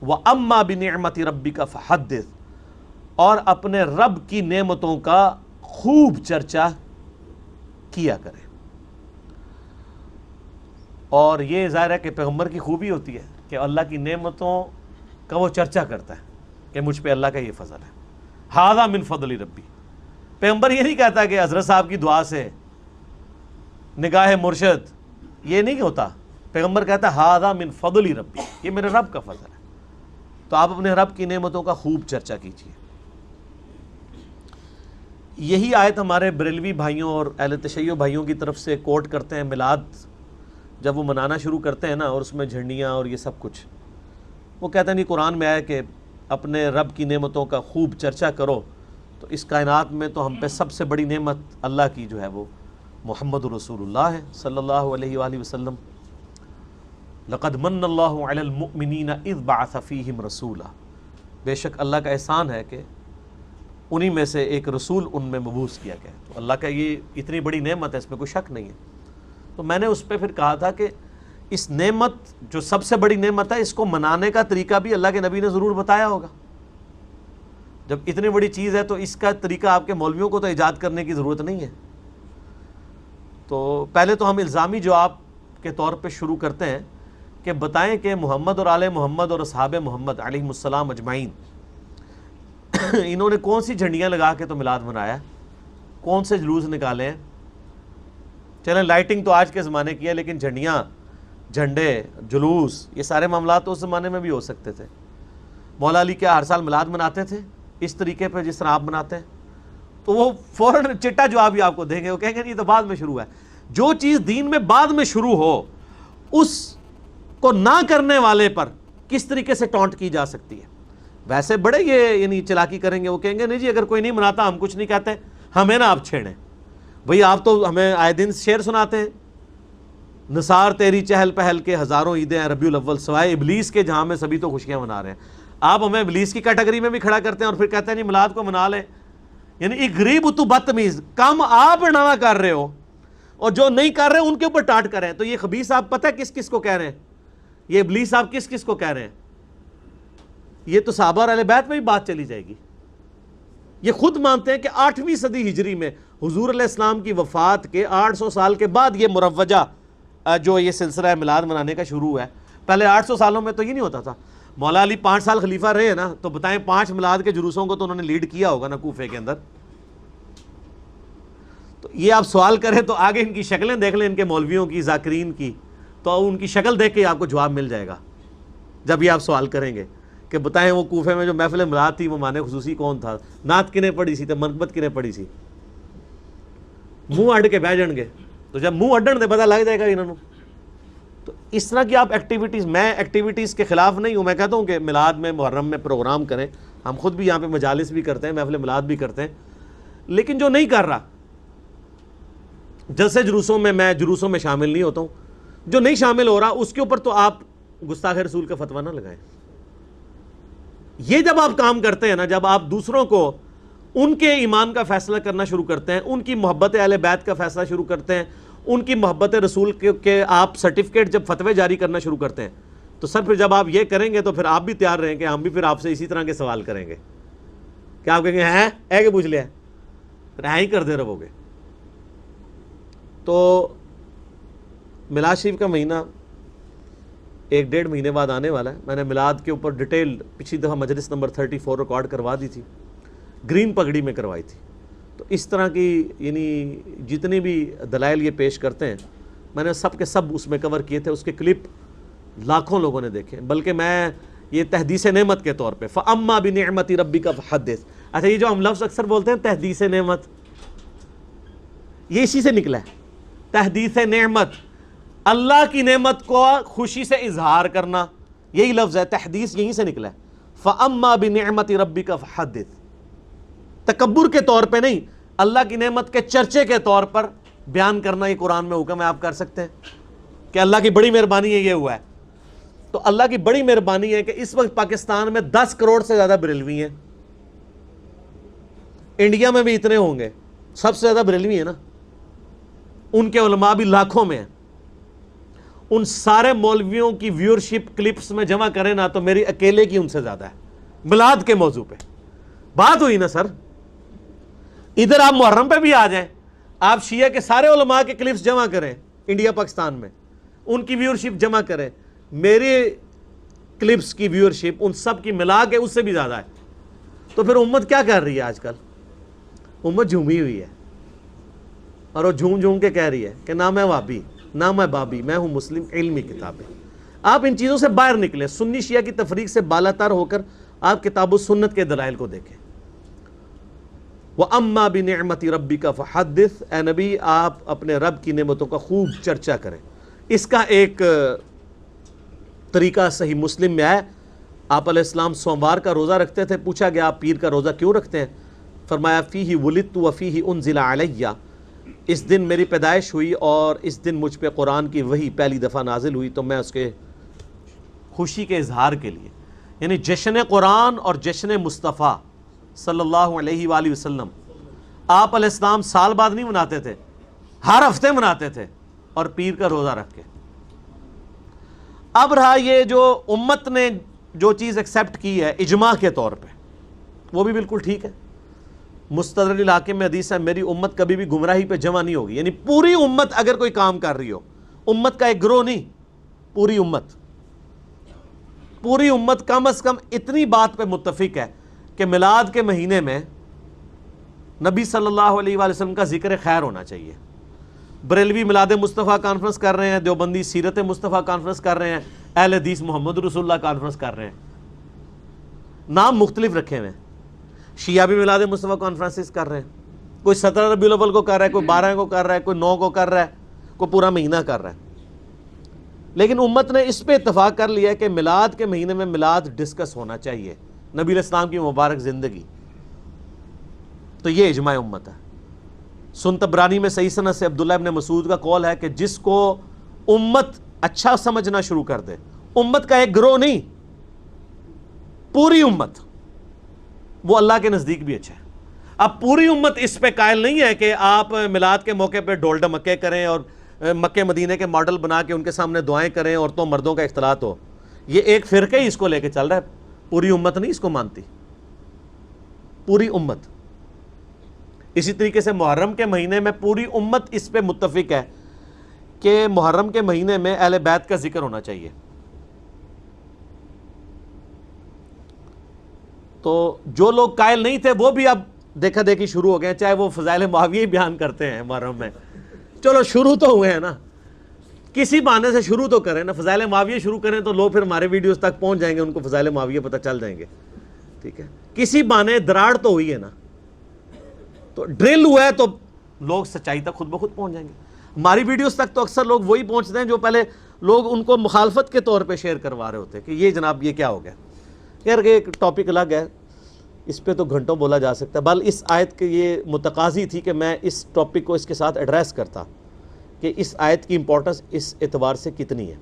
وَأَمَّا بِنِعْمَةِ رَبِّكَ فَحَدِّثْ، اور اپنے رب کی نعمتوں کا خوب چرچا کیا کریں۔ اور یہ ظاہر ہے کہ پیغمبر کی خوبی ہوتی ہے کہ اللہ کی نعمتوں کا وہ چرچا کرتا ہے کہ مجھ پہ اللہ کا یہ فضل ہے، ھذا من فضل ربی۔ پیغمبر یہ نہیں کہتا کہ حضرت صاحب کی دعا سے، نگاہ مرشد، یہ نہیں ہوتا۔ پیغمبر کہتا ہے ھذا من فضل ربی، یہ میرے رب کا فضل ہے۔ تو آپ اپنے رب کی نعمتوں کا خوب چرچا کیجیے۔ یہی آیت ہمارے بریلوی بھائیوں اور اہل تشیع بھائیوں کی طرف سے کوٹ کرتے ہیں میلاد جب وہ منانا شروع کرتے ہیں نا، اور اس میں جھنڈیاں اور یہ سب کچھ، وہ کہتے ہیں نہیں، قرآن میں آیا کہ اپنے رب کی نعمتوں کا خوب چرچا کرو۔ تو اس کائنات میں تو ہم پہ سب سے بڑی نعمت اللہ کی جو ہے وہ محمد رسول اللہ ہے صلی اللہ علیہ وآلہ وسلم۔ لقد من اللہ علی المؤمنین اذ بعث فیہم رسولا، بے شک اللہ کا احسان ہے کہ انہی میں سے ایک رسول ان میں مبعوث کیا گیا۔ تو اللہ کا یہ اتنی بڑی نعمت ہے، اس میں کوئی شک نہیں ہے۔ تو میں نے اس پہ پھر کہا تھا کہ اس نعمت جو سب سے بڑی نعمت ہے، اس کو منانے کا طریقہ بھی اللہ کے نبی نے ضرور بتایا ہوگا۔ جب اتنی بڑی چیز ہے تو اس کا طریقہ آپ کے مولویوں کو تو ایجاد کرنے کی ضرورت نہیں ہے۔ تو پہلے تو ہم الزامی جواب کے طور پہ شروع کرتے ہیں کہ بتائیں کہ محمد اور آل محمد اور اصحاب محمد علیہم السلام اجمعین، انہوں نے کون سی جھنڈیاں لگا کے تو میلاد منایا، کون سے جلوس نکالے ہیں؟ چلیں لائٹنگ تو آج کے زمانے کی ہے، لیکن جھنڈیاں، جھنڈے، جلوس، یہ سارے معاملات تو اس زمانے میں بھی ہو سکتے تھے۔ مولا علی کیا ہر سال میلاد مناتے تھے اس طریقے پہ جس طرح آپ مناتے ہیں؟ تو وہ فوراً چٹا جواب ہی آپ کو دیں گے، وہ کہیں گے یہ تو بعد میں شروع ہے۔ جو چیز دین میں بعد میں شروع ہو، اس کو نہ کرنے والے پر کس طریقے سے ٹونٹ کی جا سکتی ہے؟ ویسے بڑے یہ یعنی چلاکی کریں گے، وہ کہیں گے نہیں جی اگر کوئی نہیں مناتا ہم کچھ نہیں کہتے، ہمیں نہ آپ چھیڑیں۔ بھئی آپ تو ہمیں آئے دن شعر سناتے ہیں، نثار تیری چہل پہل کے ہزاروں عیدیں ہیں ربیع الاول، سوائے ابلیس کے جہاں میں سبھی تو خوشیاں منا رہے ہیں۔ آپ ہمیں ابلیس کی کیٹیگری میں بھی کھڑا کرتے ہیں اور پھر کہتے ہیں نہیں میلاد کو منا لیں۔ یعنی ایک غریب تو بدتمیز، کم آپ نہ کر رہے ہو اور جو نہیں کر رہے ان کے اوپر ٹاٹ کر رہے ہیں۔ تو یہ خبیث آپ پتہ ہے کس کس کو کہہ رہے ہیں؟ یہ ابلیس آپ کس کس کو کہہ رہے ہیں؟ یہ تو صحابہ اور اہل بیت میں بھی بات چلی جائے گی۔ یہ خود مانتے ہیں کہ 8ویں صدی ہجری میں حضور علیہ السلام کی وفات کے 800 سال کے بعد یہ مروجہ جو یہ سلسلہ ہے میلاد منانے کا شروع ہے۔ پہلے 800 سالوں میں تو یہ نہیں ہوتا تھا۔ مولا علی 5 سال خلیفہ رہے ہیں نا، تو بتائیں 5 میلاد کے جلوسوں کو تو انہوں نے لیڈ کیا ہوگا نا کوفے کے اندر۔ تو یہ آپ سوال کریں تو آگے ان کی شکلیں دیکھ لیں، ان کے مولویوں کی، ذاکرین کی، تو ان کی شکل دیکھ کے آپ کو جواب مل جائے گا جب یہ آپ سوال کریں گے کہ بتائیں وہ کوفے میں جو محفل میلاد تھی وہ معنی خصوصی کون تھا، نعت کنے پڑھی سی، تو منقبت کنے پڑھی سی؟ منہ اڈ کے بہ جان گے، تو جب منہ اڈن دے پتہ لگ جائے گا انہوں۔ تو اس طرح کی آپ ایکٹیویٹیز، میں ایکٹیویٹیز کے خلاف نہیں ہوں، میں کہتا ہوں کہ میلاد میں، محرم میں پروگرام کریں، ہم خود بھی یہاں پہ مجالس بھی کرتے ہیں، محفل میلاد بھی کرتے ہیں، لیکن جو نہیں کر رہا، جلسے جلوسوں میں جلوسوں میں شامل نہیں ہوتا ہوں، جو نہیں شامل ہو رہا اس کے اوپر تو آپ گستاخ رسول کا فتویٰ نہ لگائیں۔ یہ جب آپ کام کرتے ہیں نا، جب آپ دوسروں کو ان کے ایمان کا فیصلہ کرنا شروع کرتے ہیں، ان کی محبت اہل بیت کا فیصلہ شروع کرتے ہیں، ان کی محبت رسول کے آپ سرٹیفکیٹ جب فتوے جاری کرنا شروع کرتے ہیں، تو سر پھر جب آپ یہ کریں گے تو پھر آپ بھی تیار رہیں کہ ہم بھی پھر آپ سے اسی طرح کے سوال کریں گے کہ آپ کہیں گے ہیں اے کہ پوچھ لیا، پھر ہی کر دے رہو گے۔ تو میلاد شریف کا مہینہ 1-1.5 مہینے بعد آنے والا ہے۔ میں نے میلاد کے اوپر ڈیٹیل پچھلی دفعہ مجلس نمبر 34 ریکارڈ کروا دی تھی، گرین پگڑی میں کروائی تھی۔ تو اس طرح کی یعنی جتنی بھی دلائل یہ پیش کرتے ہیں، میں نے سب کے سب اس میں کور کیے تھے، اس کے کلپ لاکھوں لوگوں نے دیکھے، بلکہ میں یہ تحدیث نعمت کے طور پہ فَأَمَّا بِنِعْمَةِ رَبِّكَ فَحَدِّثْ، اچھا یہ جو ہم لفظ اکثر بولتے ہیں تحدیث نعمت، یہ اسی سے نکلا ہے۔ تحدیث نعمت، اللہ کی نعمت کو خوشی سے اظہار کرنا، یہی لفظ ہے، تحدیث یہیں سے نکلا ہے۔ فَأَمَّا بِنِعْمَةِ رَبِّكَ فَحَدِّثْ، تکبر کے طور پہ نہیں، اللہ کی نعمت کے چرچے کے طور پر بیان کرنا، یہ قرآن میں حکم ہے، آپ کر سکتے ہیں کہ اللہ کی بڑی مہربانی ہے یہ ہوا ہے۔ تو اللہ کی بڑی مہربانی ہے کہ اس وقت پاکستان میں 10 کروڑ سے زیادہ بریلوی ہیں، انڈیا میں بھی اتنے ہوں گے، سب سے زیادہ بریلوی ہیں نا، ان کے علماء بھی لاکھوں میں ہیں۔ ان سارے مولویوں کی ویورشپ کلپس میں جمع کریں نا تو میری اکیلے کی ان سے زیادہ ہے میلاد کے موضوع پہ. بات ہوئی نا سر. ادھر آپ محرم پہ بھی آ جائیں, آپ شیعہ کے سارے علماء کے کلپس جمع کریں انڈیا پاکستان میں, ان کی ویورشپ جمع کریں, میری کلپس کی ویورشپ ان سب کی ملا کے اس سے بھی زیادہ ہے. تو پھر امت کیا کر رہی ہے آج کل؟ امت جھومی ہوئی ہے, اور وہ جھوم جھوم کے کہہ رہی ہے کہ نہ میں وابی نہ میں بابی, میں ہوں مسلم علمی کتابیں. آپ ان چیزوں سے باہر نکلیں, سنی شیعہ کی تفریق سے بالا تر ہو کر آپ کتاب و سنت کے دلائل کو دیکھیں. وَأَمَّا بِنِعْمَةِ رَبِّكَ فَحَدِّثْ, اے نبی آپ اپنے رب کی نعمتوں کا خوب چرچا کریں. اس کا ایک طریقہ صحیح مسلم میں ہے. آپ علیہ السلام سوموار کا روزہ رکھتے تھے, پوچھا گیا آپ پیر کا روزہ کیوں رکھتے ہیں؟ فرمایا فیہ ولدت وفیہ انزل علیہ, اس دن میری پیدائش ہوئی اور اس دن مجھ پہ قرآن کی وحی پہلی دفعہ نازل ہوئی, تو میں اس کے خوشی کے اظہار کے لیے, یعنی جشن قرآن اور جشن مصطفیٰ صلی اللہ علیہ وآلہ وسلم آپ علیہ السلام سال بعد نہیں مناتے تھے, ہر ہفتے مناتے تھے, اور پیر کا روزہ رکھ کے. اب رہا یہ جو امت نے جو چیز ایکسیپٹ کی ہے اجماع کے طور پہ, وہ بھی بالکل ٹھیک ہے. مستدرک الحاکم میں حدیث ہے میری امت کبھی بھی گمراہی پہ جمع نہیں ہوگی, یعنی پوری امت اگر کوئی کام کر رہی ہو, امت کا ایک گروہ نہیں, پوری امت کم از کم اتنی بات پہ متفق ہے کہ میلاد کے مہینے میں نبی صلی اللہ علیہ وآلہ وسلم کا ذکر خیر ہونا چاہیے. بریلوی میلاد مصطفیٰ کانفرنس کر رہے ہیں, دیوبندی سیرت مصطفیٰ کانفرنس کر رہے ہیں, اہل حدیث محمد رسول اللہ کانفرنس کر رہے ہیں, نام مختلف رکھے ہوئے ہیں. شیعہ بھی میلاد مصطفیٰ کانفرنسز کر رہے ہیں, کوئی 17 ربیع الاول کو کر رہا ہے, کوئی 12 کو کر رہا ہے, کوئی 9 کو کر رہا ہے, کوئی پورا مہینہ کر رہا ہے. لیکن امت نے اس پہ اتفاق کر لیا کہ میلاد کے مہینے میں میلاد ڈسکس ہونا چاہیے, نبی علیہ السلام کی مبارک زندگی. تو یہ اجماع امت ہے. سن تبرانی میں صحیح سند سے عبداللہ ابن مسعود کا قول ہے کہ جس کو امت اچھا سمجھنا شروع کر دے, امت کا ایک گروہ نہیں, پوری امت, وہ اللہ کے نزدیک بھی اچھا ہے. اب پوری امت اس پہ قائل نہیں ہے کہ آپ میلاد کے موقع پہ ڈول ڈمکے کریں اور مکے مدینے کے ماڈل بنا کے ان کے سامنے دعائیں کریں, عورتوں مردوں کا اختلاط ہو. یہ ایک فرقہ ہی اس کو لے کے چل رہا ہے, پوری امت نہیں اس کو مانتی, پوری امت. اسی طریقے سے محرم کے مہینے میں پوری امت اس پہ متفق ہے کہ محرم کے مہینے میں اہل بیت کا ذکر ہونا چاہیے. تو جو لوگ قائل نہیں تھے وہ بھی اب دیکھا دیکھی شروع ہو گئے ہیں, چاہے وہ فضائل معاویہ بیان کرتے ہیں محرم میں. چلو شروع تو ہوئے ہیں نا, کسی بہانے سے شروع تو کریں نا. فضائل معاویہ شروع کریں تو لوگ پھر ہمارے ویڈیوز تک پہنچ جائیں گے, ان کو فضائل معاویہ پتہ چل جائیں گے. ٹھیک ہے, کسی بہانے دراڑ تو ہوئی ہے نا, تو ڈرل ہوا ہے تو لوگ سچائی تک خود بخود پہنچ جائیں گے. ہماری ویڈیوز تک تو اکثر لوگ وہی پہنچتے ہیں جو پہلے لوگ ان کو مخالفت کے طور پہ شیئر کروا رہے ہوتے ہیں کہ یہ جناب یہ کیا ہو گیا. یار ایک ٹاپک الگ ہے, اس پہ تو گھنٹوں بولا جا سکتا ہے. بل اس آیت کے یہ متقاضی تھی کہ میں اس ٹاپک کو اس کے ساتھ ایڈریس کرتا کہ اس آیت کی امپورٹنس اس اعتبار سے کتنی ہے.